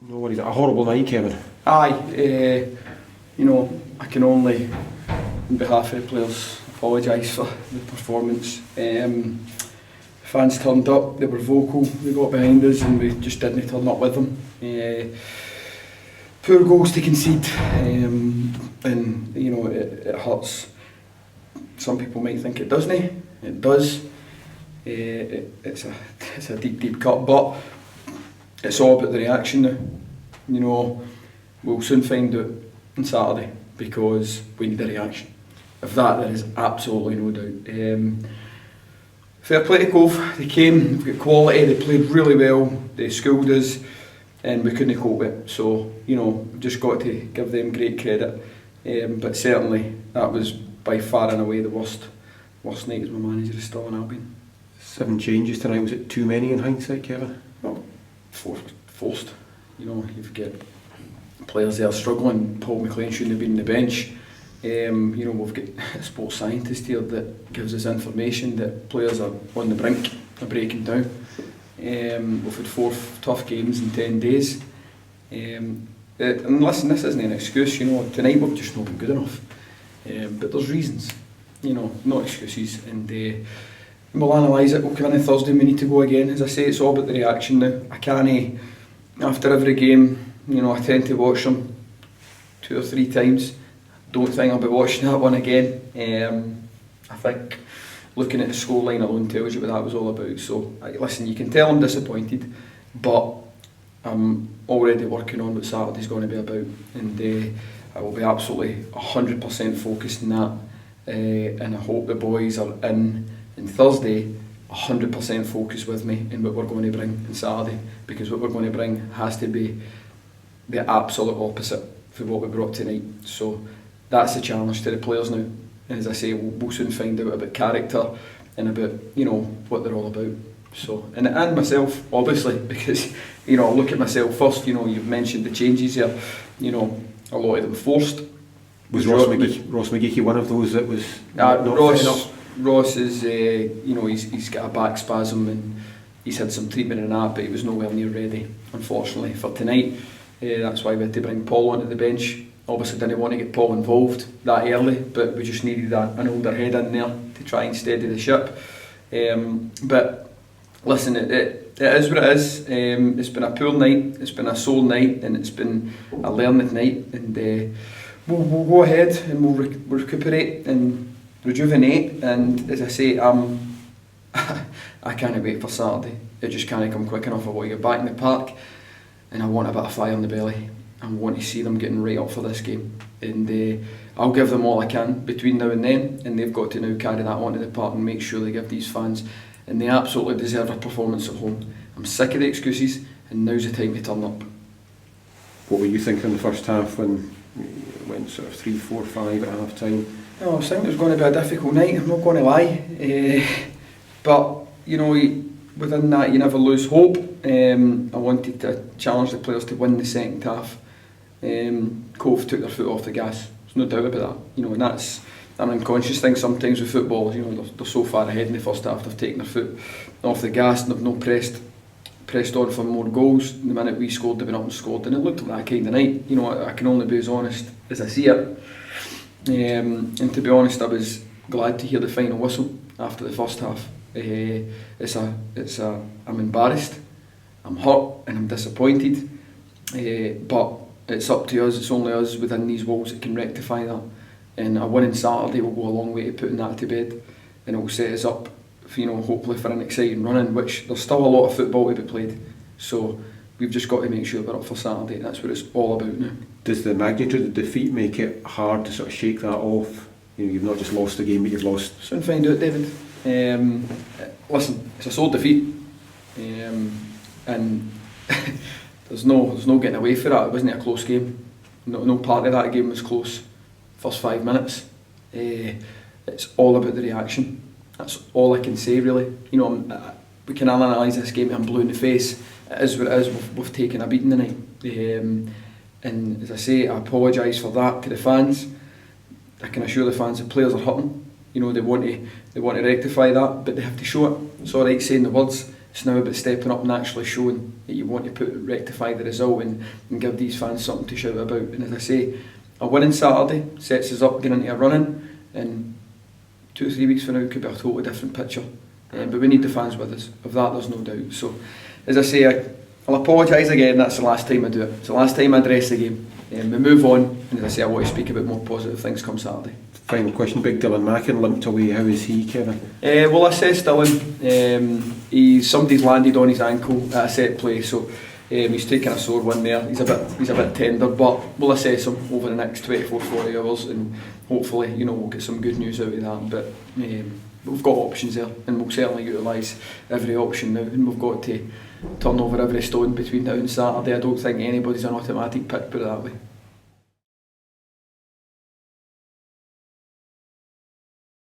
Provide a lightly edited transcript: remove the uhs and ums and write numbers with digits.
No worries. A horrible night, Kevin. Aye, I can only, on behalf of the players, apologise for the performance. Fans turned up, they were vocal, they got behind us and we just didn't turn up with them. Poor goals to concede, and it hurts. Some people might think it doesn't. It does. It's a deep cut, but it's all about the reaction now. We'll soon find out on Saturday because we need a reaction. Of that, there is absolutely no doubt. Fair play to Cove. They came, they've got quality, they played really well, they schooled us, and we couldn't cope with it. So, we've just got to give them great credit. But certainly, that was by far and away the worst night as my manager is still in Albion. 7 changes tonight. Was it too many in hindsight, Kevin? Well, forced. You've got players there struggling. Paul McLean shouldn't have been on the bench. We've got a sports scientist here that gives us information that players are on the brink of breaking down. We've had 4 tough games in 10 days. And listen, this isn't an excuse. Tonight we've just not been good enough. But there's reasons. No excuses. And we'll analyse it. We'll come in on Thursday and we need to go again. As I say, it's all about the reaction now. I can't, after every game, I tend to watch them 2 or 3 times. Don't think I'll be watching that one again. I think looking at the scoreline alone tells you what that was all about. So, listen, you can tell I'm disappointed, but I'm already working on what Saturday's going to be about, and I will be absolutely 100% focused on that. And I hope the boys are in Thursday 100% focused with me in what we're going to bring on Saturday, because what we're going to bring has to be the absolute opposite for what we brought tonight. So that's the challenge to the players now, and as I say, we'll soon find out about character and about what they're all about. So and myself, obviously, because I look at myself first. You've mentioned the changes here. A lot of them forced. Was Ross McGeechy one of those that was not enough? Ross is he's got a back spasm and he's had some treatment and that, but he was nowhere near ready, unfortunately, for tonight. That's why we had to bring Paul onto the bench. Obviously didn't want to get Paul involved that early, but we just needed an older head in there to try and steady the ship. But listen, it is what it is. It's been a poor night, it's been a sore night, and it's been a learning night, and we'll go ahead and we'll recuperate and rejuvenate. And as I say, I can't wait for Saturday. It just can't come quick enough. I want to get back in the park, and I want a bit of fire in the belly. I want to see them getting right up for this game, and I'll give them all I can between now and then, and they've got to now carry that onto the park and make sure they give these fans, and they absolutely deserve a performance at home. I'm sick of the excuses, and now's the time to turn up. What were you thinking in the first half when it went sort of 3-4-5 at half time? I was thinking it was going to be a difficult night, I'm not going to lie, but within that you never lose hope. I wanted to challenge the players to win the second half. Cove took their foot off the gas, there's no doubt about that. And that's an unconscious thing sometimes with football. They're so far ahead in the first half, they've taken their foot off the gas and they've not pressed on for more goals. The minute we scored, they went up and scored, and it looked like that kind of night. I can only be as honest as I see it. And to be honest, I was glad to hear the final whistle after the first half. I'm embarrassed, I'm hurt, and I'm disappointed. But it's up to us. It's only us within these walls that can rectify that. And a winning Saturday will go a long way to putting that to bed, and it will set us up, hopefully for an exciting run in. Which there's still a lot of football to be played. So we've just got to make sure we're up for Saturday. That's what it's all about now. Does the magnitude of the defeat make it hard to sort of shake that off? You've not just lost the game, but you've lost. Soon find out, David. Listen, it's a sore defeat, and there's no getting away from that. It wasn't a close game. No part of that game was close. First 5 minutes, it's all about the reaction. That's all I can say, really. We can analyse this game. I'm blue in the face. It is what it is. We've taken a beating tonight, and as I say, I apologise for that to the fans. I can assure the fans that players are hurting. They want to rectify that, but they have to show it. It's all right saying the words, It's now about stepping up and actually showing that you want to rectify the result and give these fans something to shout about. And as I say, a winning Saturday sets us up getting into a running, and 2 or 3 weeks from now it could be a totally different picture. But we need the fans with us, of that there's no doubt. So as I say, I'll apologise again, that's the last time I do it. It's the last time I address the game. We move on, and as I say, I want to speak about more positive things come Saturday. Final question, big Dylan Mackin limped away, how is he, Kevin? Well, I assess Dylan, somebody's landed on his ankle at a set play, so he's taken a sore one there. He's a bit tender, but we'll assess him over the next 24-40 hours, and hopefully, we'll get some good news out of that. But we've got options there, and we'll certainly utilise every option now, and we've got to turn over every stone between now and Saturday. I don't think anybody's an automatic pick, put it that way.